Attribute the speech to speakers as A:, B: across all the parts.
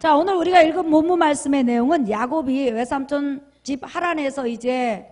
A: 자, 오늘 우리가 읽은 본문 말씀의 내용은 야곱이 외삼촌 집 하란에서 이제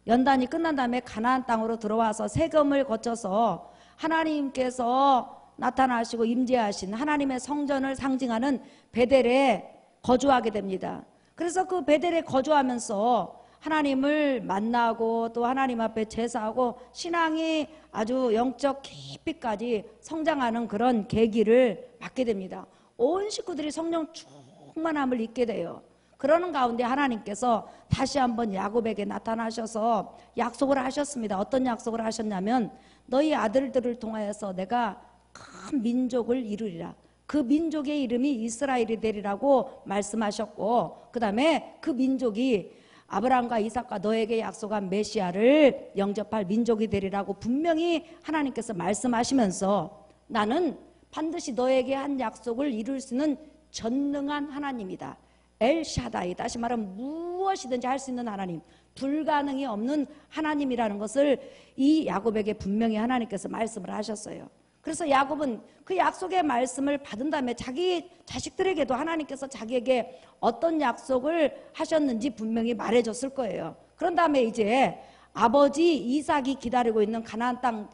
A: 연단이 끝난 다음에 가나안 땅으로 들어와서 세금을 거쳐서 하나님께서 나타나시고 임재하신 하나님의 성전을 상징하는 베델에 거주하게 됩니다. 그래서 그 베델에 거주하면서 하나님을 만나고 또 하나님 앞에 제사하고 신앙이 아주 영적 깊이까지 성장하는 그런 계기를 맞게 됩니다. 온 식구들이 성령 충만함을 입게 돼요. 그러는 가운데 하나님께서 다시 한번 야곱에게 나타나셔서 약속을 하셨습니다. 어떤 약속을 하셨냐면 너희 아들들을 통하여서 내가 큰 민족을 이루리라. 그 민족의 이름이 이스라엘이 되리라고 말씀하셨고, 그 다음에 그 민족이 아브라함과 이삭과 너에게 약속한 메시아를 영접할 민족이 되리라고 분명히 하나님께서 말씀하시면서 나는 반드시 너에게 한 약속을 이룰 수 있는 전능한 하나님이다. 엘샤다이, 다시 말하면 무엇이든지 할 수 있는 하나님, 불가능이 없는 하나님이라는 것을 이 야곱에게 분명히 하나님께서 말씀을 하셨어요. 그래서 야곱은 그 약속의 말씀을 받은 다음에 자기 자식들에게도 하나님께서 자기에게 어떤 약속을 하셨는지 분명히 말해줬을 거예요. 그런 다음에 이제 아버지 이삭이 기다리고 있는 가나안 땅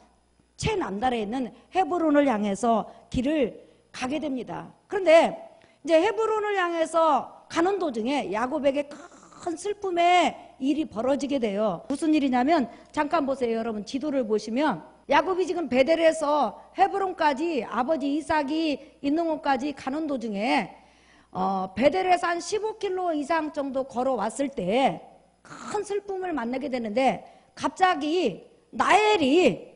A: 최남단에 있는 헤브론을 향해서 길을 가게 됩니다. 그런데 이제 헤브론을 향해서 가는 도중에 야곱에게 큰 슬픔의 일이 벌어지게 돼요. 무슨 일이냐면 잠깐 보세요. 여러분 지도를 보시면 야곱이 지금 베델에서 헤브론까지 아버지 이삭이 있는 곳까지 가는 도중에 베델에서 한 15km 이상 정도 걸어왔을 때 큰 슬픔을 만나게 되는데 갑자기 라헬이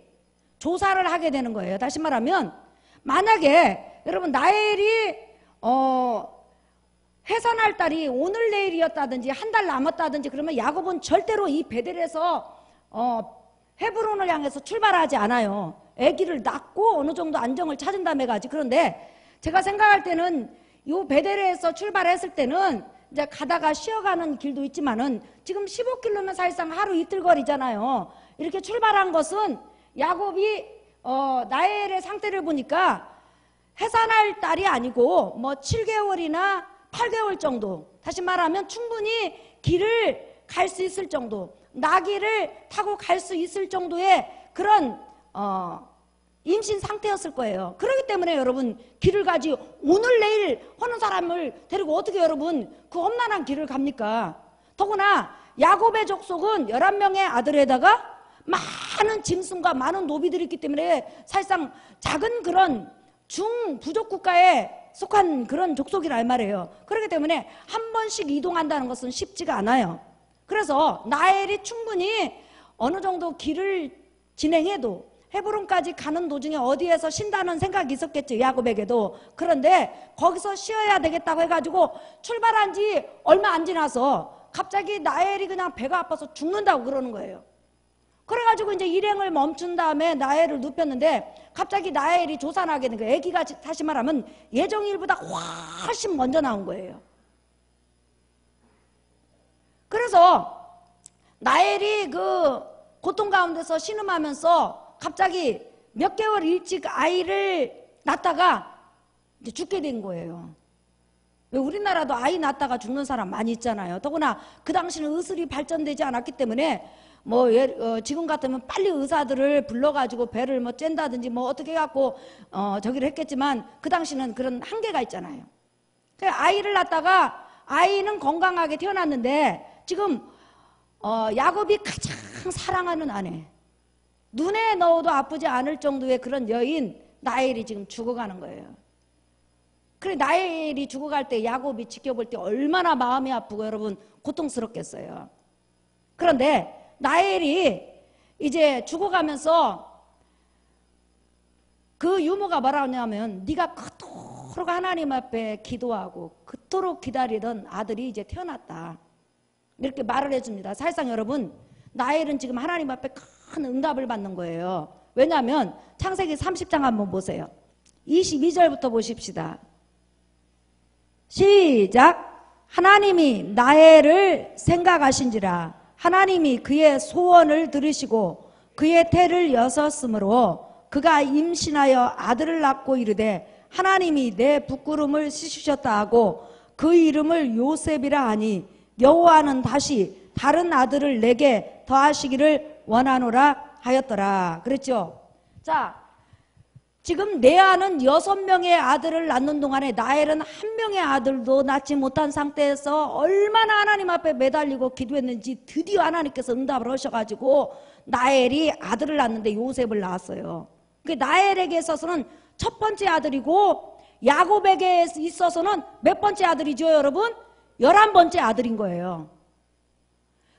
A: 조사를 하게 되는 거예요. 다시 말하면 만약에 여러분 라헬이 해산할 달이 오늘 내일이었다든지 한 달 남았다든지 그러면 야곱은 절대로 이 베델에서 헤브론을 향해서 출발하지 않아요. 아기를 낳고 어느 정도 안정을 찾은 다음에 가지. 그런데 제가 생각할 때는 이 베델에서 출발했을 때는 이제 가다가 쉬어가는 길도 있지만은 지금 15km면 사실상 하루 이틀 거리잖아요. 이렇게 출발한 것은 야곱이 라헬의 상태를 보니까 해산할 달이 아니고 뭐 7개월이나 8개월 정도, 다시 말하면 충분히 길을 갈 수 있을 정도, 나귀를 타고 갈 수 있을 정도의 그런 임신 상태였을 거예요. 그렇기 때문에 여러분 길을 가지 오늘 내일 하는 사람을 데리고 어떻게 여러분 그 험난한 길을 갑니까? 더구나 야곱의 족속은 11명의 아들에다가 많은 짐승과 많은 노비들이 있기 때문에 사실상 작은 그런 중부족 국가에 속한 그런 족속이란 말이에요. 그렇기 때문에 한 번씩 이동한다는 것은 쉽지가 않아요. 그래서 라헬이 충분히 어느 정도 길을 진행해도 헤브론까지 가는 도중에 어디에서 쉰다는 생각이 있었겠죠, 야곱에게도. 그런데 거기서 쉬어야 되겠다고 해가지고 출발한 지 얼마 안 지나서 갑자기 라헬이 그냥 배가 아파서 죽는다고 그러는 거예요. 그래가지고 이제 일행을 멈춘 다음에 라헬을 눕혔는데 갑자기 라헬이 조산하게 된 거예요. 아기가 다시 말하면 예정일보다 훨씬 먼저 나온 거예요. 그래서 라헬이 그 고통 가운데서 신음하면서 갑자기 몇 개월 일찍 아이를 낳다가 이제 죽게 된 거예요. 왜 우리나라도 아이 낳다가 죽는 사람 많이 있잖아요. 더구나 그 당시는 의술이 발전되지 않았기 때문에 뭐 지금 같으면 빨리 의사들을 불러가지고 배를 뭐 쨘다든지 뭐 어떻게 해갖고 저기를 했겠지만 그 당시는 그런 한계가 있잖아요. 그래서 아이를 낳다가 아이는 건강하게 태어났는데 지금 야곱이 가장 사랑하는 아내, 눈에 넣어도 아프지 않을 정도의 그런 여인 라헬이 지금 죽어가는 거예요. 그래 라헬이 죽어갈 때 야곱이 지켜볼 때 얼마나 마음이 아프고 여러분 고통스럽겠어요. 그런데 라헬이 이제 죽어가면서 그 유모가 뭐라고 하냐면 네가 그토록 하나님 앞에 기도하고 그토록 기다리던 아들이 이제 태어났다, 이렇게 말을 해줍니다. 사실상 여러분 라헬은 지금 하나님 앞에 큰 응답을 받는 거예요. 왜냐하면 창세기 30장 한번 보세요. 22절부터 보십시다. 시작. 하나님이 라헬을 생각하신지라 하나님이 그의 소원을 들으시고 그의 태를 여섰으므로 그가 임신하여 아들을 낳고 이르되 하나님이 내 부끄러움을 씻으셨다 하고 그 이름을 요셉이라 하니 여호와는 다시 다른 아들을 내게 더하시기를 원하노라 하였더라. 그랬죠. 자, 지금 레아는 6명의 아들을 낳는 동안에 라헬은 1명의 아들도 낳지 못한 상태에서 얼마나 하나님 앞에 매달리고 기도했는지 드디어 하나님께서 응답을 하셔가지고 라헬이 아들을 낳는데 요셉을 낳았어요. 그 라헬에게 있어서는 첫 번째 아들이고 야곱에게 있어서는 몇 번째 아들이죠, 여러분? 11번째 아들인 거예요.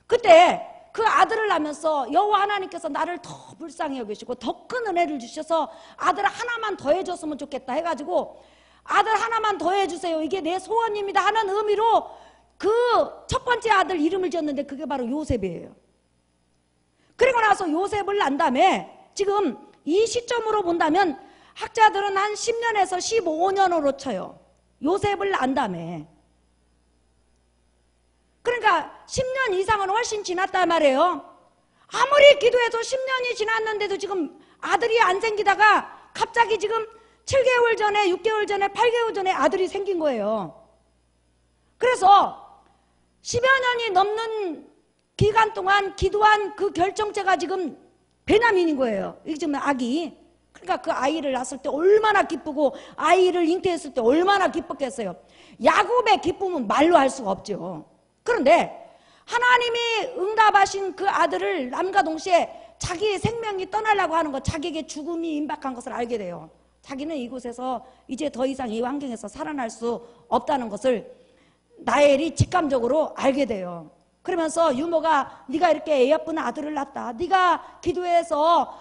A: 그때 그 아들을 낳으면서 여호와 하나님께서 나를 더 불쌍히 여기시고 더 큰 은혜를 주셔서 아들 하나만 더 해줬으면 좋겠다 해가지고 아들 하나만 더 해주세요, 이게 내 소원입니다 하는 의미로 그 첫 번째 아들 이름을 지었는데 그게 바로 요셉이에요. 그리고 나서 요셉을 낳은 다음에 지금 이 시점으로 본다면 학자들은 한 10년에서 15년으로 쳐요. 요셉을 낳은 다음에. 그러니까 10년 이상은 훨씬 지났단 말이에요. 아무리 기도해도 10년이 지났는데도 지금 아들이 안 생기다가 갑자기 지금 7개월 전에 6개월 전에 8개월 전에 아들이 생긴 거예요. 그래서 10여 년이 넘는 기간 동안 기도한 그 결정체가 지금 베냐민인 거예요. 이게 지금 아기. 그러니까 그 아이를 낳았을 때 얼마나 기쁘고 아이를 잉태했을 때 얼마나 기뻤겠어요. 야곱의 기쁨은 말로 할 수가 없죠. 그런데 하나님이 응답하신 그 아들을 남과 동시에 자기의 생명이 떠나려고 하는 것, 자기에게 죽음이 임박한 것을 알게 돼요. 자기는 이곳에서 이제 더 이상 이 환경에서 살아날 수 없다는 것을 라헬이 직감적으로 알게 돼요. 그러면서 유모가 네가 이렇게 애 예쁜 아들을 낳았다. 네가 기도해서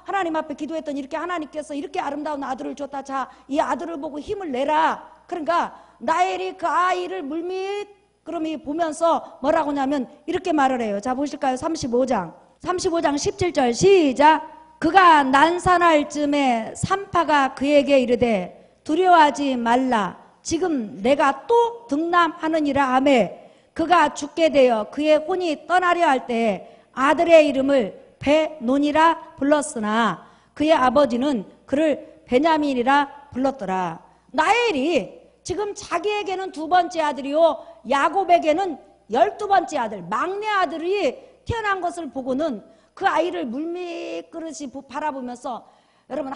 A: 하나님 앞에 기도했더니 이렇게 하나님께서 이렇게 아름다운 아들을 줬다. 자, 이 아들을 보고 힘을 내라. 그러니까 라헬이 그 아이를 물밑그러미 보면서 뭐라고 하냐면 이렇게 말을 해요. 자, 보실까요? 35장 17절 시작. 그가 난산할 즈음에 산파가 그에게 이르되 두려워하지 말라. 지금 내가 또 등남하느니라 하매 그가 죽게 되어 그의 혼이 떠나려 할 때 아들의 이름을 베논이라 불렀으나 그의 아버지는 그를 베냐민이라 불렀더라. 라헬이 지금 자기에게는 두 번째 아들이요 야곱에게는 12번째 아들, 막내 아들이 태어난 것을 보고는 그 아이를 물밀그릇이 바라보면서 여러분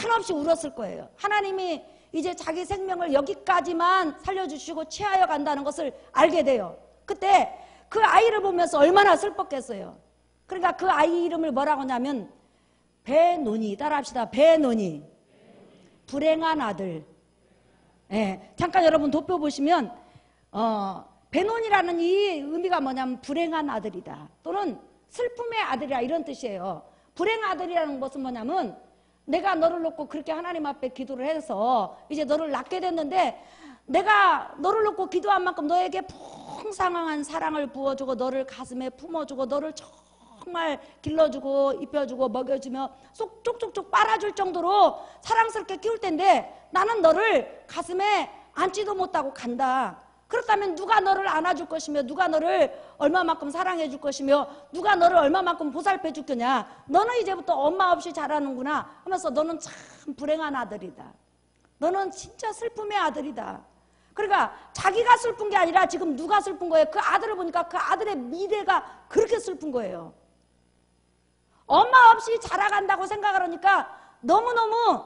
A: 한없이 울었을 거예요. 하나님이 이제 자기 생명을 여기까지만 살려주시고 취하여 간다는 것을 알게 돼요. 그때 그 아이를 보면서 얼마나 슬펐겠어요. 그러니까 그 아이 이름을 뭐라고 하냐면 베논이, 따라합시다. 베논이, 불행한 아들. 예, 잠깐 여러분 돋보시면 베논이라는 이 의미가 뭐냐면 불행한 아들이다 또는 슬픔의 아들이라 이런 뜻이에요. 불행한 아들이라는 것은 뭐냐면 내가 너를 놓고 그렇게 하나님 앞에 기도를 해서 이제 너를 낳게 됐는데 내가 너를 놓고 기도한 만큼 너에게 풍성한 사랑을 부어주고 너를 가슴에 품어주고 너를 정말 길러주고 입혀주고 먹여주며 쏙 쪽쪽쪽 빨아줄 정도로 사랑스럽게 키울 텐데 나는 너를 가슴에 안지도 못하고 간다. 그렇다면 누가 너를 안아줄 것이며 누가 너를 얼마만큼 사랑해 줄 것이며 누가 너를 얼마만큼 보살펴 줄 거냐. 너는 이제부터 엄마 없이 자라는구나 하면서 너는 참 불행한 아들이다. 너는 진짜 슬픔의 아들이다. 그러니까 자기가 슬픈 게 아니라 지금 누가 슬픈 거예요? 그 아들을 보니까 그 아들의 미래가 그렇게 슬픈 거예요. 엄마 없이 자라간다고 생각을 하니까 너무너무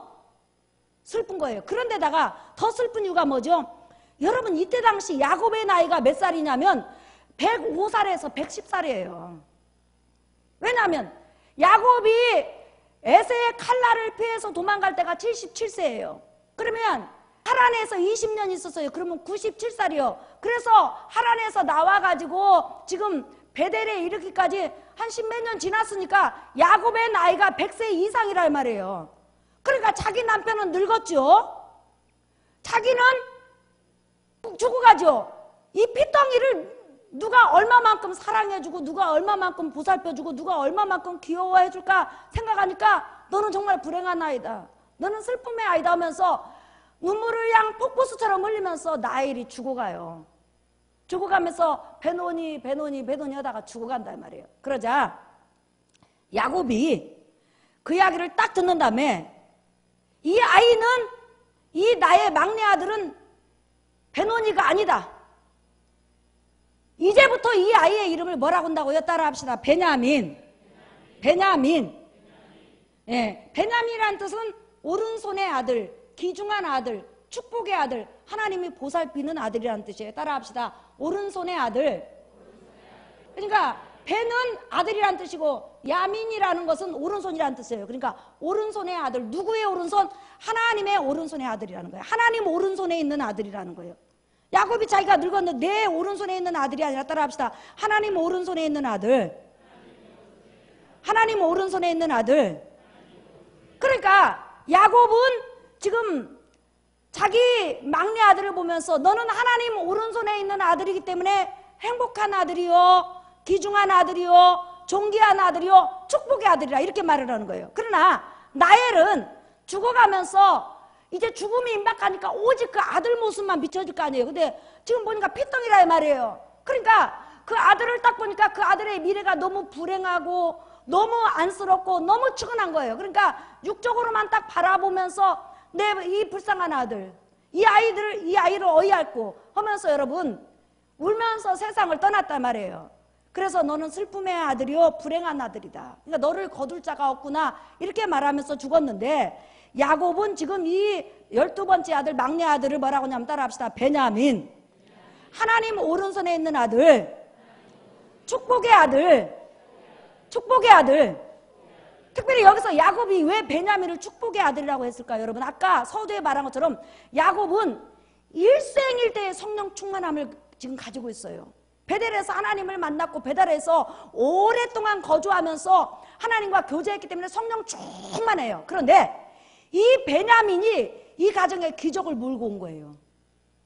A: 슬픈 거예요. 그런데다가 더 슬픈 이유가 뭐죠? 여러분 이때 당시 야곱의 나이가 몇 살이냐면 105살에서 110살이에요. 왜냐하면 야곱이 에서의 칼날을 피해서 도망갈 때가 77세예요. 그러면 하란에서 20년 있었어요. 그러면 97살이요. 그래서 하란에서 나와가지고 지금 베델에 이르기까지 한 십몇 년 지났으니까 야곱의 나이가 100세 이상이란 말이에요. 그러니까 자기 남편은 늙었죠. 자기는 죽어가죠. 이 피덩이를 누가 얼마만큼 사랑해주고 누가 얼마만큼 보살펴주고 누가 얼마만큼 귀여워해줄까 생각하니까 너는 정말 불행한 아이다. 너는 슬픔의 아이다 하면서 눈물을 양 폭포수처럼 흘리면서 라헬이 죽어가요. 죽어가면서 베논이 하다가 죽어간단 말이에요. 그러자 야곱이 그 이야기를 딱 듣는 다음에 이 아이는 이 나의 막내 아들은 베노니가 아니다. 이제부터 이 아이의 이름을 뭐라고 한다고요? 따라합시다. 베냐민. 베냐민. 예, 베냐민이라는 뜻은 오른손의 아들, 귀중한 아들, 축복의 아들, 하나님이 보살피는 아들이라는 뜻이에요. 따라합시다. 오른손의 아들. 그러니까 베는 아들이라는 뜻이고 야민이라는 것은 오른손이라는 뜻이에요. 그러니까 오른손의 아들. 누구의 오른손? 하나님의 오른손의 아들이라는 거예요. 하나님 오른손에 있는 아들이라는 거예요. 야곱이 자기가 늙었는데 내 오른손에 있는 아들이 아니라 따라합시다. 하나님 오른손에 있는 아들. 하나님 오른손에 있는 아들. 그러니까 야곱은 지금 자기 막내 아들을 보면서 너는 하나님 오른손에 있는 아들이기 때문에 행복한 아들이요, 귀중한 아들이요, 존귀한 아들이요, 축복의 아들이라 이렇게 말을 하는 거예요. 그러나 나엘은 죽어가면서 이제 죽음이 임박하니까 오직 그 아들 모습만 비춰질 거 아니에요. 근데 지금 보니까 피덩이라 말이에요. 그러니까 그 아들을 딱 보니까 그 아들의 미래가 너무 불행하고 너무 안쓰럽고 너무 측은한 거예요. 그러니까 육적으로만 딱 바라보면서 내 이 불쌍한 아들, 이 아이를 어이없고 하면서 여러분 울면서 세상을 떠났단 말이에요. 그래서 너는 슬픔의 아들이요 불행한 아들이다. 그러니까 너를 거둘 자가 없구나 이렇게 말하면서 죽었는데 야곱은 지금 이 12번째 아들 막내 아들을 뭐라고 하냐면 따라합시다. 베냐민. 하나님 오른손에 있는 아들, 축복의 아들, 축복의 아들. 특별히 여기서 야곱이 왜 베냐민을 축복의 아들이라고 했을까요? 여러분 아까 서두에 말한 것처럼 야곱은 일생일대의 성령 충만함을 지금 가지고 있어요. 베델에서 하나님을 만났고 베델에서 오랫동안 거주하면서 하나님과 교제했기 때문에 성령 충만해요. 그런데 이 베냐민이 이 가정에 기적을 몰고 온 거예요.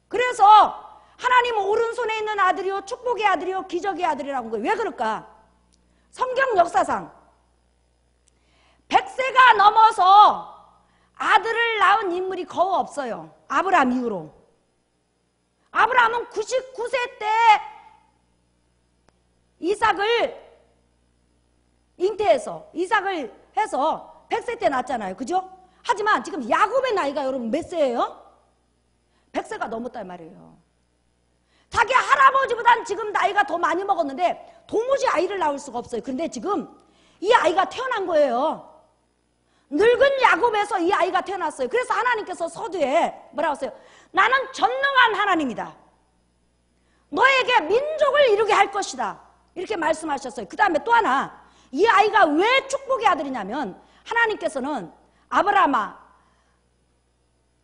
A: 그래서 하나님 오른손에 있는 아들이요 축복의 아들이요 기적의 아들이라고 한 거예요. 왜 그럴까? 성경 역사상 100세가 넘어서 아들을 낳은 인물이 거의 없어요. 아브라함 이후로. 아브라함은 99세 때 이삭을 잉태해서 이삭을 해서 100세 때 낳았잖아요. 그죠? 하지만 지금 야곱의 나이가 여러분 몇 세예요? 100세가 넘었단 말이에요. 자기 할아버지보단 지금 나이가 더 많이 먹었는데 도무지 아이를 낳을 수가 없어요. 그런데 지금 이 아이가 태어난 거예요. 늙은 야곱에서 이 아이가 태어났어요. 그래서 하나님께서 서두에 뭐라고 했어요? 나는 전능한 하나님이다. 너에게 민족을 이루게 할 것이다. 이렇게 말씀하셨어요. 그 다음에 또 하나, 이 아이가 왜 축복의 아들이냐면 하나님께서는 아브라함아,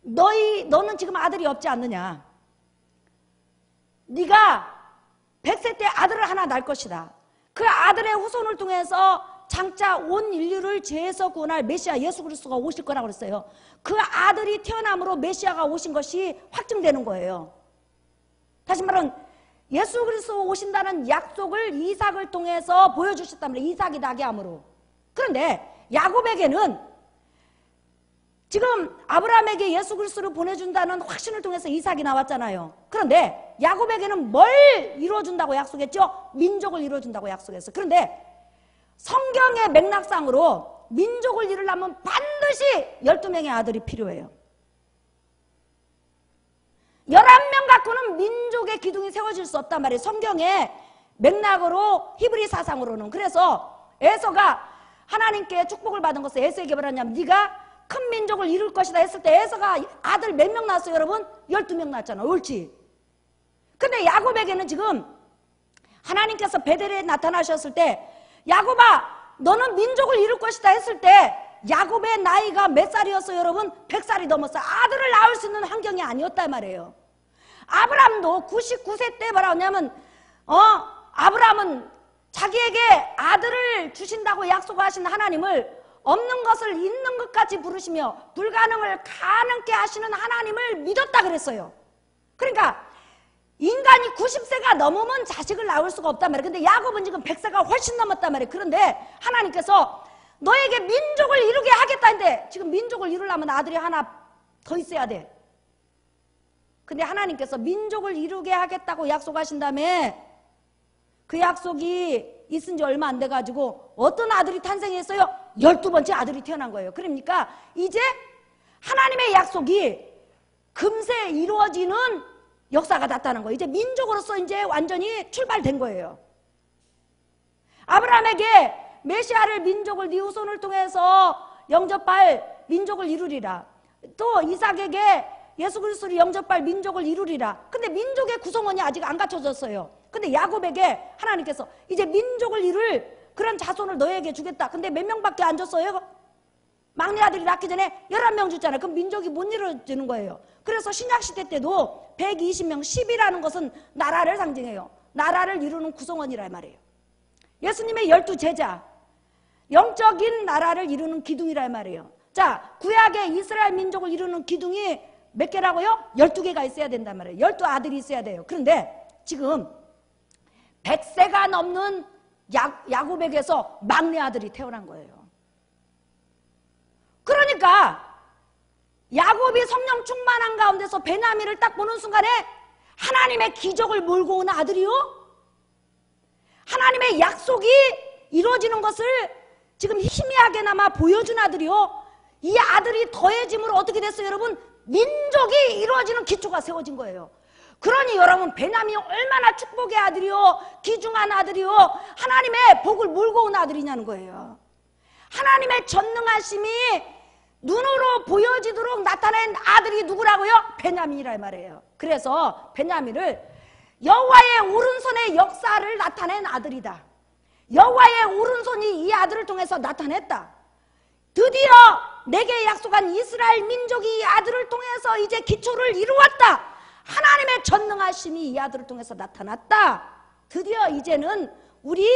A: 너는 지금 아들이 없지 않느냐? 네가 100세 때 아들을 하나 낳을 것이다. 그 아들의 후손을 통해서 장차 온 인류를 죄에서 구원할 메시아 예수 그리스도가 오실 거라고 그랬어요. 그 아들이 태어남으로 메시아가 오신 것이 확증되는 거예요. 다시 말하면 예수 그리스도 오신다는 약속을 이삭을 통해서 보여주셨단 말이에요. 이삭이 나게 함으로. 그런데 야곱에게는 지금 아브라함에게 예수 그리스도를 보내준다는 확신을 통해서 이삭이 나왔잖아요. 그런데 야곱에게는 뭘 이루어준다고 약속했죠? 민족을 이루어준다고 약속했어요. 그런데 성경의 맥락상으로 민족을 이루려면 반드시 12명의 아들이 필요해요. 11명 갖고는 민족의 기둥이 세워질 수 없단 말이에요. 성경의 맥락으로 히브리 사상으로는. 그래서 에서가 하나님께 축복을 받은 것을 에서에게 뭐라냐면 네가 큰 민족을 이룰 것이다 했을 때 에서가 아들 몇 명 낳았어요 여러분? 12명 낳았잖아. 옳지? 근데 야곱에게는 지금 하나님께서 베델에 나타나셨을 때 야곱아 너는 민족을 이룰 것이다 했을 때 야곱의 나이가 몇 살이었어요 여러분? 100살이 넘었어요. 아들을 낳을 수 있는 환경이 아니었단 말이에요. 아브라함도 99세 때 뭐라고 하냐면 아브라함은 자기에게 아들을 주신다고 약속하신 하나님을 없는 것을 있는 것까지 부르시며 불가능을 가능케 하시는 하나님을 믿었다 그랬어요. 그러니까 인간이 90세가 넘으면 자식을 낳을 수가 없단 말이에요. 근데 야곱은 지금 100세가 훨씬 넘었단 말이에요. 그런데 하나님께서 너에게 민족을 이루게 하겠다는데 지금 민족을 이루려면 아들이 하나 더 있어야 돼. 근데 하나님께서 민족을 이루게 하겠다고 약속하신 다음에 그 약속이 있은 지 얼마 안 돼가지고 어떤 아들이 탄생했어요? 12번째 아들이 태어난 거예요. 그러니까 이제 하나님의 약속이 금세 이루어지는 역사가 났다는 거예요. 이제 민족으로서 이제 완전히 출발된 거예요. 아브라함에게 메시아를 민족을 네 후손을 통해서 영접할 민족을 이루리라. 또 이삭에게 예수 그리스도를 영접할 민족을 이루리라. 근데 민족의 구성원이 아직 안 갖춰졌어요. 근데 야곱에게 하나님께서 이제 민족을 이룰 그런 자손을 너에게 주겠다. 근데 몇 명밖에 안 줬어요? 막내 아들이 낳기 전에 11명 줬잖아요. 그럼 민족이 못 이루어지는 거예요. 그래서 신약시대 때도 120명, 10이라는 것은 나라를 상징해요. 나라를 이루는 구성원이라 말이에요. 예수님의 12제자, 영적인 나라를 이루는 기둥이라 말이에요. 자, 구약의 이스라엘 민족을 이루는 기둥이 몇 개라고요? 12개가 있어야 된단 말이에요. 12아들이 있어야 돼요. 그런데 지금 100세가 넘는 야곱에게서 막내 아들이 태어난 거예요. 그러니까 야곱이 성령 충만한 가운데서 베냐민을 딱 보는 순간에 하나님의 기적을 몰고 온 아들이요, 하나님의 약속이 이루어지는 것을 지금 희미하게나마 보여준 아들이요, 이 아들이 더해짐으로 어떻게 됐어요? 여러분, 민족이 이루어지는 기초가 세워진 거예요. 그러니 여러분, 베냐민이 얼마나 축복의 아들이요, 귀중한 아들이요, 하나님의 복을 몰고 온 아들이냐는 거예요. 하나님의 전능하심이 눈으로 보여지도록 나타낸 아들이 누구라고요? 베냐민이라 말이에요. 그래서 베냐민을 여호와의 오른손의 역사를 나타낸 아들이다. 여호와의 오른손이 이 아들을 통해서 나타냈다. 드디어 내게 약속한 이스라엘 민족이 이 아들을 통해서 이제 기초를 이루었다. 하나님의 전능하심이 이 아들을 통해서 나타났다. 드디어 이제는 우리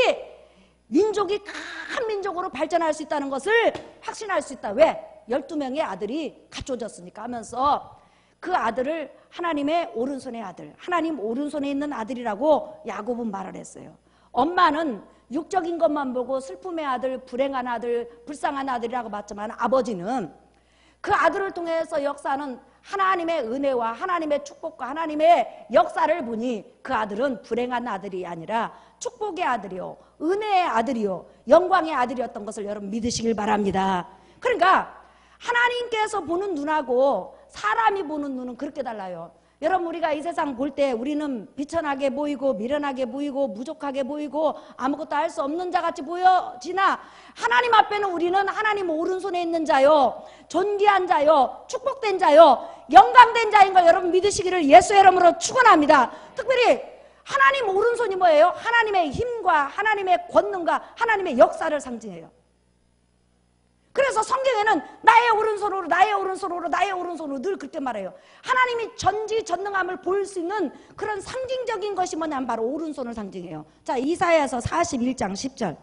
A: 민족이 큰 민족으로 발전할 수 있다는 것을 확신할 수 있다. 왜? 12명의 아들이 갖춰졌으니까 하면서 그 아들을 하나님의 오른손의 아들, 하나님 오른손에 있는 아들이라고 야곱은 말을 했어요. 엄마는 육적인 것만 보고 슬픔의 아들, 불행한 아들, 불쌍한 아들이라고 봤지만 아버지는 그 아들을 통해서 역사하는 하나님의 은혜와 하나님의 축복과 하나님의 역사를 보니 그 아들은 불행한 아들이 아니라 축복의 아들이요, 은혜의 아들이요, 영광의 아들이었던 것을 여러분 믿으시길 바랍니다. 그러니까 하나님께서 보는 눈하고 사람이 보는 눈은 그렇게 달라요. 여러분, 우리가 이 세상 볼 때 우리는 비천하게 보이고 미련하게 보이고 무족하게 보이고 아무것도 할 수 없는 자같이 보여지나 하나님 앞에는 우리는 하나님 오른손에 있는 자요, 존귀한 자요, 축복된 자요, 영광된 자인 걸 여러분 믿으시기를 예수의 이름으로 축원합니다. 특별히 하나님 오른손이 뭐예요? 하나님의 힘과 하나님의 권능과 하나님의 역사를 상징해요. 그래서 성경에는 나의 오른손으로 나의 오른손으로 나의 오른손으로 늘 그렇게 말해요. 하나님이 전지전능함을 볼 수 있는 그런 상징적인 것이 뭐냐면 바로 오른손을 상징해요. 자, 이사야서 41장 10절.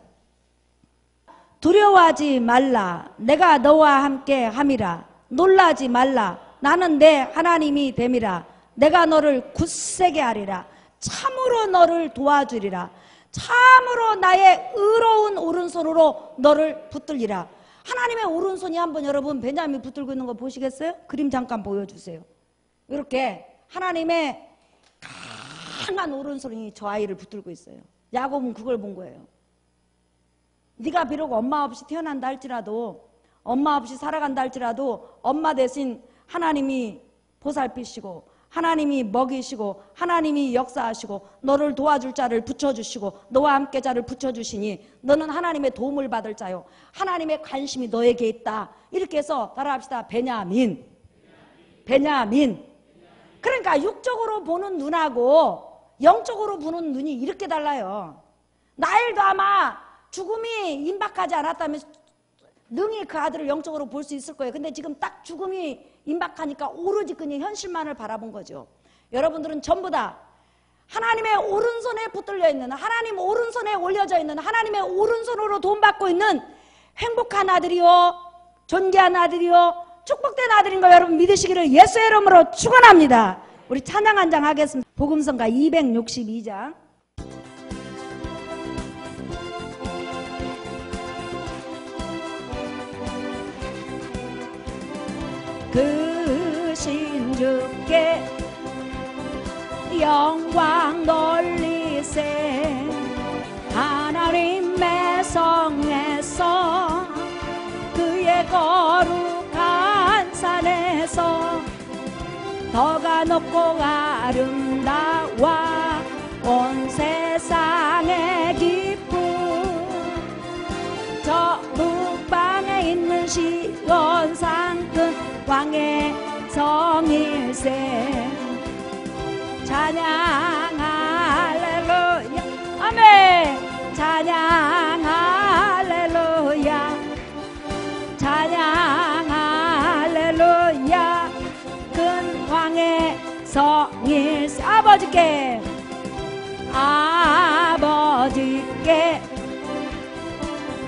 A: 두려워하지 말라. 내가 너와 함께 함이라. 놀라지 말라. 나는 내 하나님이 됨이라. 내가 너를 굳세게 하리라. 참으로 너를 도와주리라. 참으로 나의 의로운 오른손으로 너를 붙들리라. 하나님의 오른손이 한번 여러분 베냐민 붙들고 있는 거 보시겠어요? 그림 잠깐 보여주세요. 이렇게 하나님의 강한 오른손이 저 아이를 붙들고 있어요. 야곱은 그걸 본 거예요. 네가 비록 엄마 없이 태어난다 할지라도, 엄마 없이 살아간다 할지라도 엄마 대신 하나님이 보살피시고 하나님이 먹이시고 하나님이 역사하시고 너를 도와줄 자를 붙여주시고 너와 함께 자를 붙여주시니 너는 하나님의 도움을 받을 자요, 하나님의 관심이 너에게 있다. 이렇게 해서 따라합시다. 베냐민. 베냐민. 그러니까 육적으로 보는 눈하고 영적으로 보는 눈이 이렇게 달라요. 나일도 아마 죽음이 임박하지 않았다면 능히 그 아들을 영적으로 볼 수 있을 거예요. 근데 지금 딱 죽음이 임박하니까 오로지 그냥 현실만을 바라본 거죠. 여러분들은 전부 다 하나님의 오른손에 붙들려 있는, 하나님 오른손에 올려져 있는, 하나님의 오른손으로 도움받고 있는 행복한 아들이요, 존귀한 아들이요, 축복된 아들인 걸 여러분 믿으시기를 예수의 이름으로 축원합니다. 우리 찬양 한 장 하겠습니다. 복음성가 262장. 그 신주께 영광 돌리세. 하나님의 성에서 그의 거룩한 산에서 더가 높고 아름다워 온 세상의 기쁨 저 북방에 있는 시온산 큰 왕의 성일생 찬양 할렐루야 아멘 찬양 할렐루야 찬양 할렐루야 큰 왕의 성일생 아버지께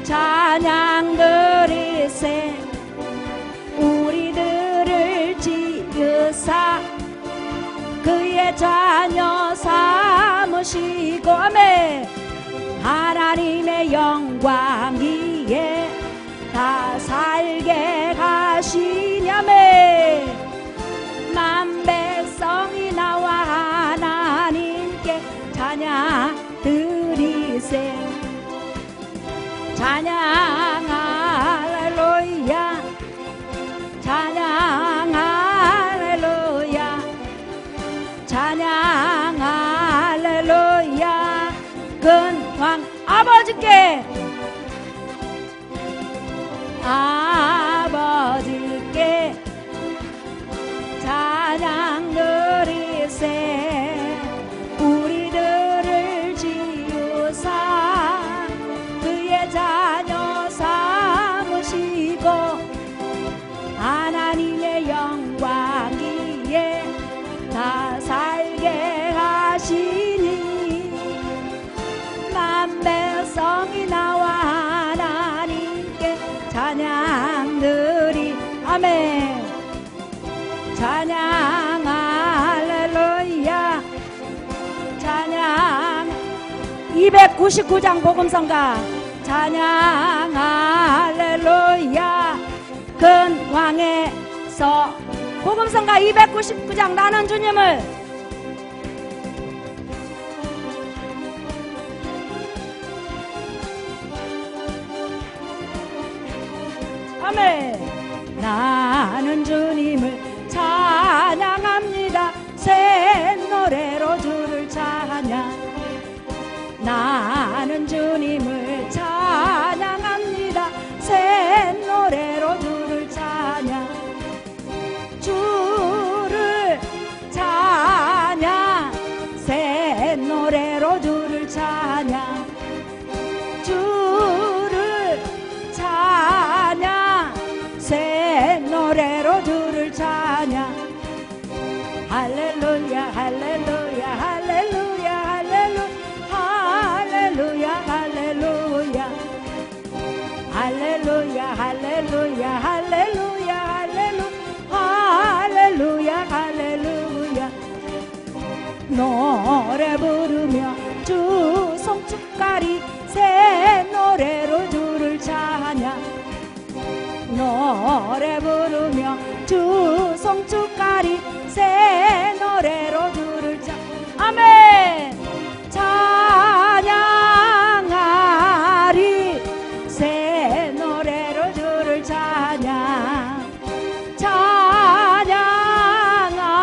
A: 찬양 드리세 우리들을 지으사 그의 자녀 삼으시고 아멘 하나님의 영광 위에 다 살게 하시냐매 만 백성이 나와 하나님께 찬양 드리세 찬양 할렐루야 찬양 할렐루야 찬양 할렐루야 큰 왕 아버지께 찬양 드리세 우리들을 지으사 그의 자녀 삼으시고 하나님의 영광 위에 다 살게 하시니 만 백성이 나와 하나님께 찬양 드리 아멘 찬양 할렐루야 찬양 299장 복음성가 찬양 할렐루야 큰 왕의 서 복음성가 299장 나는 주님을 아멘 나는 주님을 찬양합니다 새 노래로 주를 찬양 나는 주님을 찬양합니다 새 노래로 주를 찬양 주를 찬양 새 노래로 주를 찬양 주를 찬양 새 노래로 주를 찬양 할렐루야 할렐루야 할렐루야 할렐루야 할렐루야 할렐루야 할렐루야 할렐루야 할렐루야 할렐루야 노래 부르며 주 송축가리 새 노래로 주를 찬양 노래 부르며 주 송축가리 새 노래로 주를 찬양 아멘 찬양하리 새 노래로 주를 찬양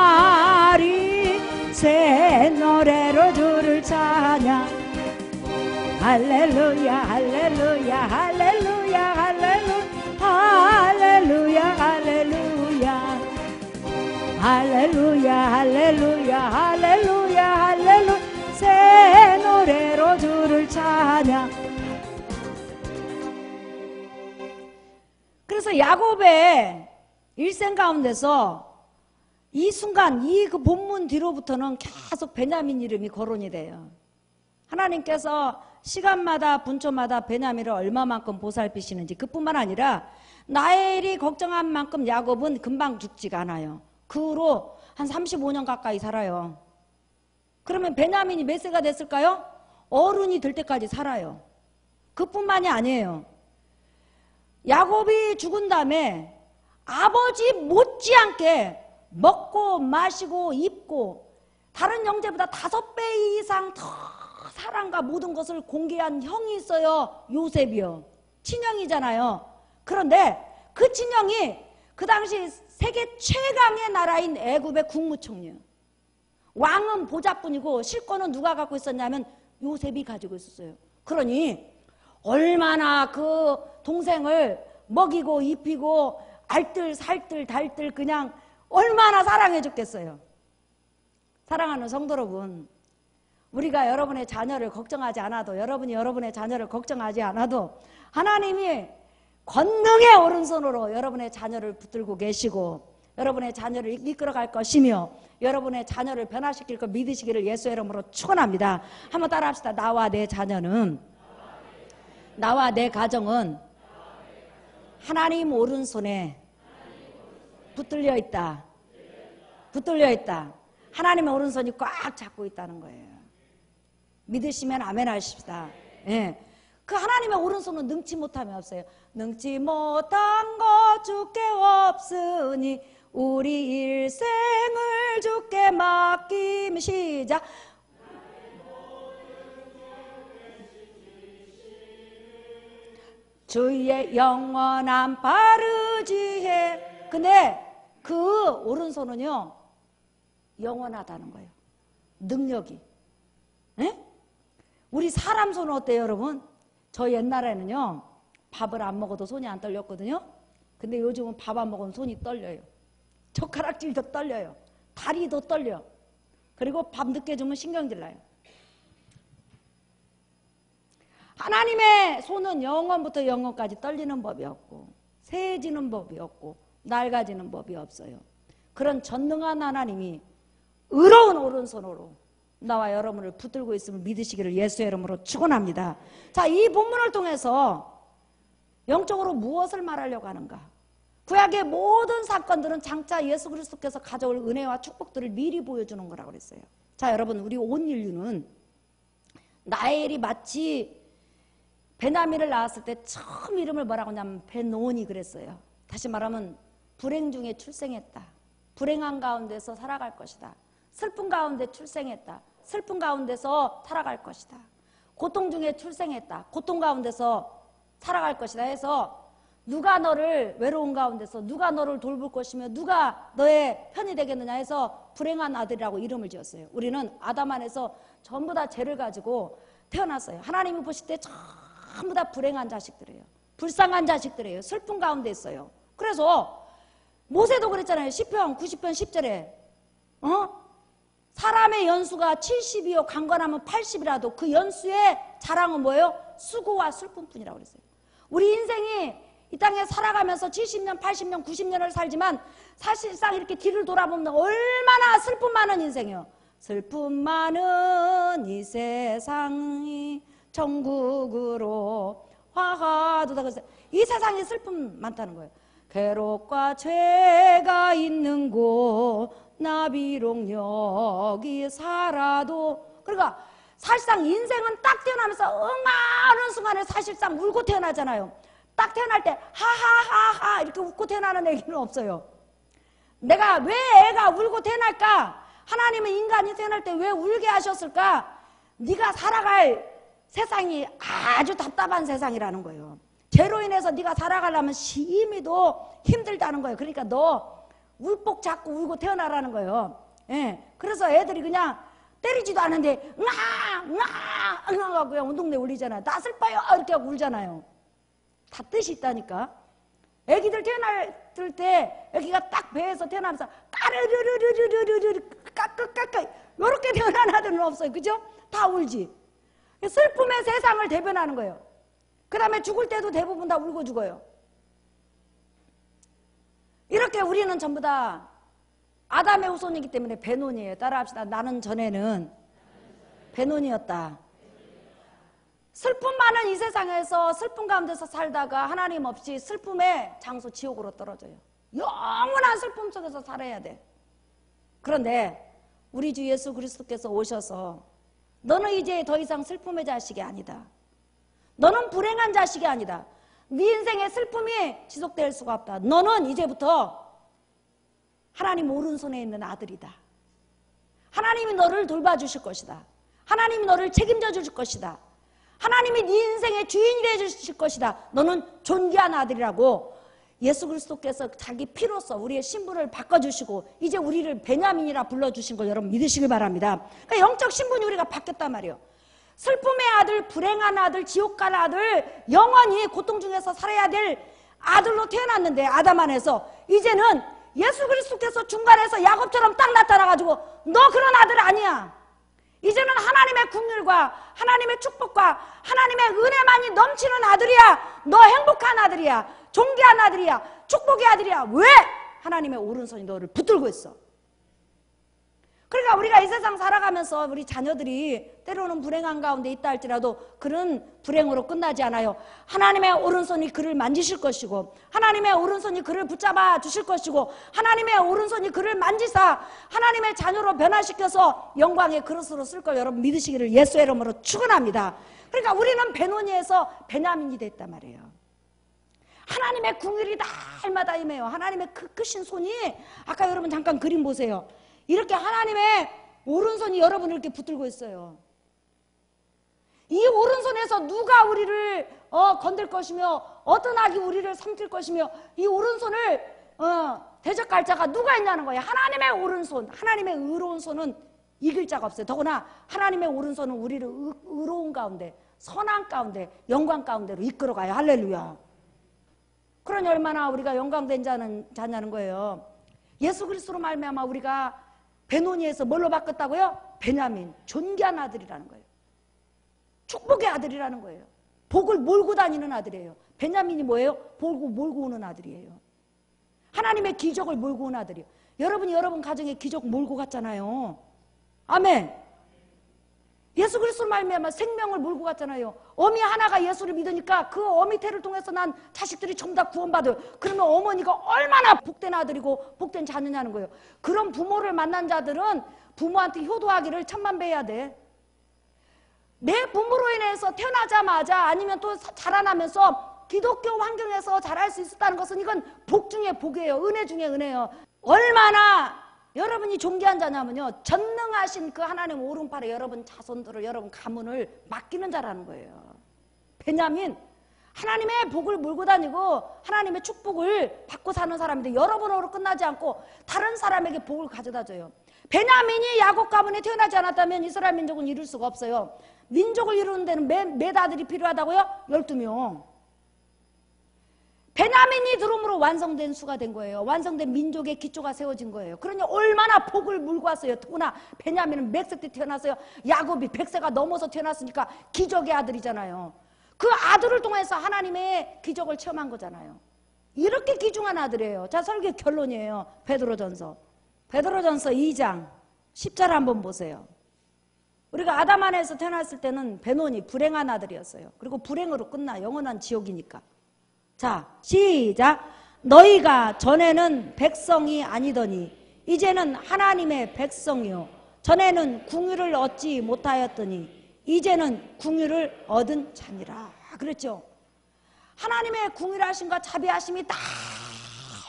A: 찬양하리 새 노래로 주를 찬양 할렐루야 할렐루야 할렐루야 할렐루야 할렐루야 할렐루야 할렐루야 할렐루야 할렐루야 새 노래로 주를 찬양 그래서 야곱의 일생 가운데서 이 순간 이 그 본문 뒤로부터는 계속 베냐민 이름이 거론이 돼요. 하나님께서 시간마다 분초마다 베냐민을 얼마만큼 보살피시는지 그뿐만 아니라 라헬이 걱정한 만큼 야곱은 금방 죽지가 않아요. 그 후로 한 35년 가까이 살아요. 그러면 베냐민이 몇 세가 됐을까요? 어른이 될 때까지 살아요. 그뿐만이 아니에요. 야곱이 죽은 다음에 아버지 못지않게 먹고 마시고 입고 다른 형제보다 5배 이상 더 사랑과 모든 것을 공개한 형이 있어요. 요셉이요. 친형이잖아요. 그런데 그 친형이 그 당시 세계 최강의 나라인 애굽의 국무총리예요. 왕은 보좌뿐이고 실권은 누가 갖고 있었냐면 요셉이 가지고 있었어요. 그러니 얼마나 그 동생을 먹이고 입히고 알뜰 살뜰 달뜰 그냥 얼마나 사랑해 줬겠어요. 사랑하는 성도 여러분, 우리가 여러분의 자녀를 걱정하지 않아도, 여러분이 여러분의 자녀를 걱정하지 않아도 하나님이 권능의 오른손으로 여러분의 자녀를 붙들고 계시고 여러분의 자녀를 이끌어갈 것이며 여러분의 자녀를 변화시킬 것 믿으시기를 예수의 이름으로 축원합니다. 한번 따라합시다. 나와 내 자녀는, 나와 내 가정은 하나님 오른손에 붙들려 있다. 붙들려 있다. 하나님의 오른손이 꽉 잡고 있다는 거예요. 믿으시면 아멘 하십시다. 예. 그 하나님의 오른손은 능치 못함이 없어요. 능치 못한 것 주께 없으니 우리 일생을 주께 맡김. 시작. 주의 영원한 바르지혜. 근데 그 오른손은요 영원하다는 거예요. 능력이. 에? 우리 사람 손은 어때요 여러분? 저 옛날에는요 밥을 안 먹어도 손이 안 떨렸거든요. 근데 요즘은 밥 안 먹으면 손이 떨려요. 젓가락질도 떨려요. 다리도 떨려. 그리고 밥 늦게 주면 신경질 나요. 하나님의 손은 영원부터 영원까지 떨리는 법이 없고 세지는 법이 없고 낡아지는 법이 없어요. 그런 전능한 하나님이 의로운 오른손으로 나와 여러분을 붙들고 있음을 믿으시기를 예수의 이름으로 축원합니다. 자, 이 본문을 통해서 영적으로 무엇을 말하려고 하는가? 구약의 모든 사건들은 장차 예수 그리스도께서 가져올 은혜와 축복들을 미리 보여주는 거라고 그랬어요. 자, 여러분, 우리 온 인류는 나엘이 마치 베냐민을 낳았을 때 처음 이름을 뭐라고 하냐면 베노니 그랬어요. 다시 말하면 불행 중에 출생했다. 불행한 가운데서 살아갈 것이다. 슬픈 가운데 출생했다. 슬픈 가운데서 살아갈 것이다. 고통 중에 출생했다. 고통 가운데서 살아갈 것이다 해서 누가 너를 외로운 가운데서 누가 너를 돌볼 것이며 누가 너의 편이 되겠느냐 해서 불행한 아들이라고 이름을 지었어요. 우리는 아담 안에서 전부 다 죄를 가지고 태어났어요. 하나님이 보실 때 전부 다 불행한 자식들이에요. 불쌍한 자식들이에요. 슬픈 가운데 있어요. 그래서 모세도 그랬잖아요. 시편 90편 10절에 사람의 연수가 70이요 강건하면 80이라도 그 연수의 자랑은 뭐예요? 수고와 슬픔뿐이라고 그랬어요. 우리 인생이 이 땅에 살아가면서 70년, 80년, 90년을 살지만 사실상 이렇게 뒤를 돌아보면 얼마나 슬픔 많은 인생이에요. 슬픔 많은 이 세상이 천국으로 화하도다. 그래서 이 세상에 슬픔 많다는 거예요. 괴롭과 죄가 있는 곳 나 비록 여기 살아도. 그러니까 사실상 인생은 딱 태어나면서 응하는 순간에 사실상 울고 태어나잖아요. 딱 태어날 때 하하하하 이렇게 웃고 태어나는 애기는 없어요. 내가 왜 애가 울고 태어날까? 하나님은 인간이 태어날 때 왜 울게 하셨을까? 네가 살아갈 세상이 아주 답답한 세상이라는 거예요. 죄로 인해서 네가 살아가려면 심히도 힘들다는 거예요. 그러니까 너 울복 잡고 울고 태어나라는 거예요. 예. 그래서 애들이 그냥 때리지도 않은데 응아 그냥 운동대 울리잖아요. 나 슬퍼요 이렇게 하고 울잖아요. 다 뜻이 있다니까. 애기들 태어날 때 애기가 딱 배에서 태어나면서 까르르르르르르르 까까까까 이렇게 태어난 아들은 없어요. 그죠? 다 울지. 슬픔의 세상을 대변하는 거예요. 그 다음에 죽을 때도 대부분 다 울고 죽어요. 이렇게 우리는 전부 다 아담의 후손이기 때문에 베논이에요. 따라합시다. 나는 전에는 베논이었다. 슬픔 많은 이 세상에서 슬픔 가운데서 살다가 하나님 없이 슬픔의 장소 지옥으로 떨어져요. 영원한 슬픔 속에서 살아야 돼. 그런데 우리 주 예수 그리스도께서 오셔서 너는 이제 더 이상 슬픔의 자식이 아니다. 너는 불행한 자식이 아니다. 네 인생의 슬픔이 지속될 수가 없다. 너는 이제부터 하나님 오른손에 있는 아들이다. 하나님이 너를 돌봐주실 것이다. 하나님이 너를 책임져 주실 것이다. 하나님이 네 인생의 주인이 되어 주실 것이다. 너는 존귀한 아들이라고 예수 그리스도께서 자기 피로써 우리의 신분을 바꿔주시고 이제 우리를 베냐민이라 불러주신 걸 여러분 믿으시길 바랍니다. 그러니까 영적 신분이 우리가 바뀌었단 말이에요. 슬픔의 아들, 불행한 아들, 지옥 갈 아들, 영원히 고통 중에서 살아야 될 아들로 태어났는데 아담 안에서 이제는 예수 그리스도께서 중간에서 야곱처럼 딱 나타나가지고 너 그런 아들 아니야. 이제는 하나님의 긍휼과 하나님의 축복과 하나님의 은혜만이 넘치는 아들이야. 너 행복한 아들이야. 존귀한 아들이야. 축복의 아들이야. 왜? 하나님의 오른손이 너를 붙들고 있어. 그러니까 우리가 이 세상 살아가면서 우리 자녀들이 때로는 불행한 가운데 있다 할지라도 그런 불행으로 끝나지 않아요. 하나님의 오른손이 그를 만지실 것이고 하나님의 오른손이 그를 붙잡아 주실 것이고 하나님의 오른손이 그를 만지사 하나님의 자녀로 변화시켜서 영광의 그릇으로 쓸 걸 여러분 믿으시기를 예수의 이름으로 축원합니다. 그러니까 우리는 베노니에서 베냐민이 됐단 말이에요. 하나님의 긍휼이 날마다 임해요. 하나님의 그 크신 손이 아까 여러분 잠깐 그림 보세요. 이렇게 하나님의 오른손이 여러분을 이렇게 붙들고 있어요. 이 오른손에서 누가 우리를 건들 것이며 어떤 악이 우리를 삼킬 것이며 이 오른손을 대적할 자가 누가 있냐는 거예요. 하나님의 오른손, 하나님의 의로운 손은 이길 자가 없어요. 더구나 하나님의 오른손은 우리를 의로운 가운데, 선한 가운데, 영광 가운데로 이끌어가요. 할렐루야. 그러니 얼마나 우리가 영광된 자냐는 거예요. 예수 그리스도로 말미암아 우리가 베노니에서 뭘로 바꿨다고요? 베냐민, 존귀한 아들이라는 거예요. 축복의 아들이라는 거예요. 복을 몰고 다니는 아들이에요. 베냐민이 뭐예요? 복을 몰고 오는 아들이에요. 하나님의 기적을 몰고 온 아들이에요. 여러분이 여러분 가정에 기적 몰고 갔잖아요. 아멘. 예수 그리스도 말미암아 생명을 몰고 갔잖아요. 어미 하나가 예수를 믿으니까 그 어미 태를 통해서 난 자식들이 전부 다 구원받아요. 그러면 어머니가 얼마나 복된 아들이고 복된 자녀냐는 거예요. 그런 부모를 만난 자들은 부모한테 효도하기를 천만배해야 돼. 내 부모로 인해서 태어나자마자 아니면 또 자라나면서 기독교 환경에서 자랄 수 있었다는 것은 이건 복 중에 복이에요. 은혜 중에 은혜예요. 얼마나 여러분이 존귀한 자냐면요, 전능하신 그 하나님 오른팔에 여러분 자손들을, 여러분 가문을 맡기는 자라는 거예요. 베냐민, 하나님의 복을 몰고 다니고 하나님의 축복을 받고 사는 사람인데 여러분으로 끝나지 않고 다른 사람에게 복을 가져다 줘요. 베냐민이 야곱 가문에 태어나지 않았다면 이스라엘 민족은 이룰 수가 없어요. 민족을 이루는 데는 몇 아들이 필요하다고요? 12명. 베냐민이 들어옴으로 완성된 수가 된 거예요. 완성된 민족의 기초가 세워진 거예요. 그러니 얼마나 복을 물고 왔어요. 더구나 베냐민은 몇 세 때 태어났어요? 야곱이 100세가 넘어서 태어났으니까 기적의 아들이잖아요. 그 아들을 통해서 하나님의 기적을 체험한 거잖아요. 이렇게 귀중한 아들이에요. 자, 설교 결론이에요. 베드로전서 2장 10절 한번 보세요. 우리가 아담 안에서 태어났을 때는 베노니 불행한 아들이었어요. 그리고 불행으로 끝나. 영원한 지옥이니까. 자, 시작. 너희가 전에는 백성이 아니더니 이제는 하나님의 백성이요 전에는 궁유를 얻지 못하였더니 이제는 궁유를 얻은 자니라. 그랬죠. 하나님의 궁유하심과 자비하심이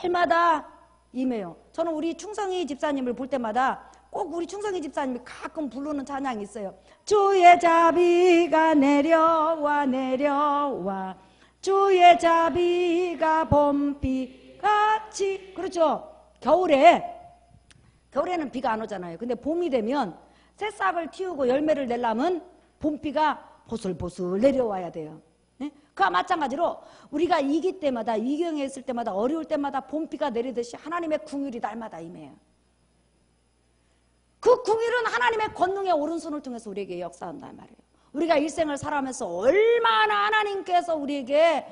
A: 날마다 임해요. 저는 우리 충성희 집사님을 볼 때마다 꼭 우리 충성희 집사님이 가끔 부르는 찬양이 있어요. 주의 자비가 내려와 내려와 주의 자비가 봄비같이. 그렇죠. 겨울에는 비가 안 오잖아요. 근데 봄이 되면 새싹을 틔우고 열매를 내려면 봄비가 보슬보슬 내려와야 돼요. 네? 그와 마찬가지로 우리가 위기 때마다, 위경에 있을 때마다, 어려울 때마다 봄비가 내리듯이 하나님의 긍휼이 날마다 임해요. 그 긍휼은 하나님의 권능의 오른손을 통해서 우리에게 역사한단 말이에요. 우리가 일생을 살아가면서 얼마나 하나님께서 우리에게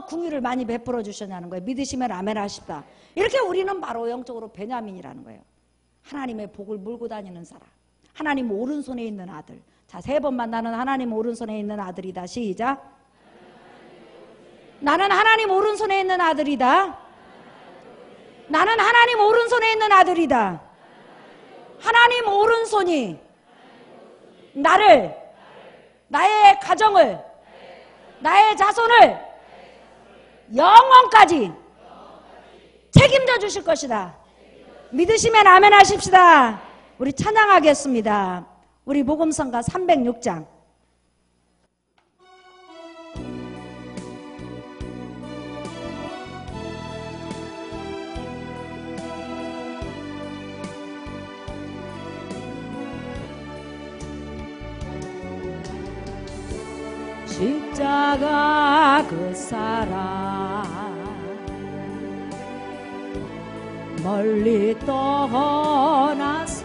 A: 긍휼을 많이 베풀어 주셨냐는 거예요. 믿으시면 아멘 하십다. 이렇게 우리는 바로 영적으로 베냐민이라는 거예요. 하나님의 복을 몰고 다니는 사람, 하나님 오른손에 있는 아들. 자, 3번만 나는 하나님 오른손에 있는 아들이다. 시작. 나는 하나님 오른손에 있는 아들이다. 나는 하나님 오른손에 있는 아들이다. 하나님 오른손이 나를, 나의 가정을, 나의 자손을 영원까지 책임져 주실 것이다. 믿으시면 아멘 하십시다. 우리 찬양하겠습니다. 우리 복음성가 306장. 십자가 그 사랑 멀리 떠나서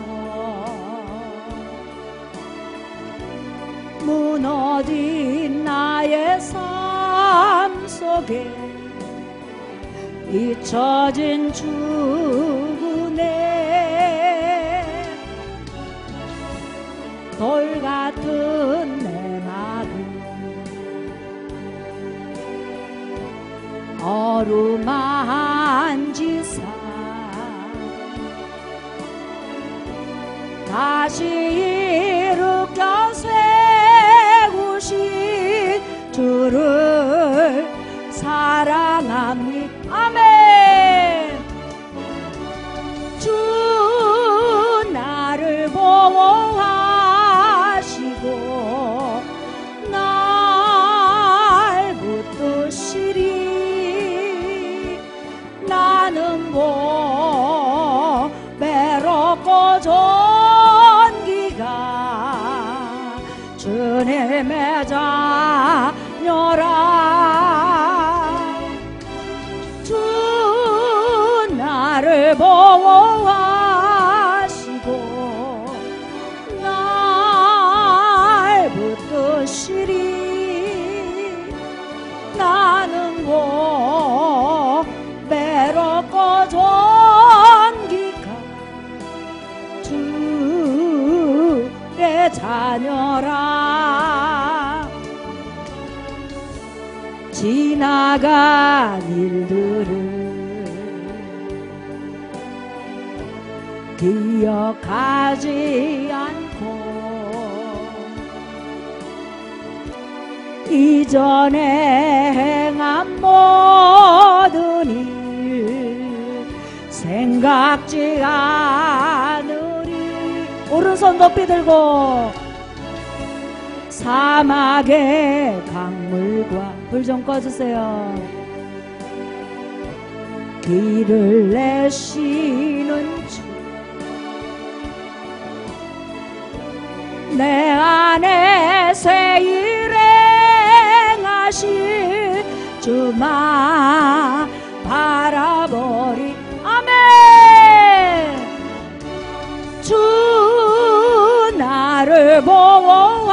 A: 무너진 나의 삶 속에 잊혀진 주군에 돌 같은 내 마음 어루만지사 다시 일으켜 세우신 주를 사랑합니다. 아멘. 주 나를 보호하시고 날 붙드시리. 나는 뭐 외롭고 존귀가 주님의 자녀라. 주 나를 보호하시고 날 붙드시리. 나는 뭐 외롭고 존귀가 주의 자녀라. 지나간 일들을 기억하지 않고 이전에 행한 모든 일 생각지 않으리. 오른손 높이 들고 사막의 강물과 불 좀 꺼주세요. 길을 내시는 주 내 안에 새 일 행하실 주만 바라보리. 아멘. 주 나를 보호하시고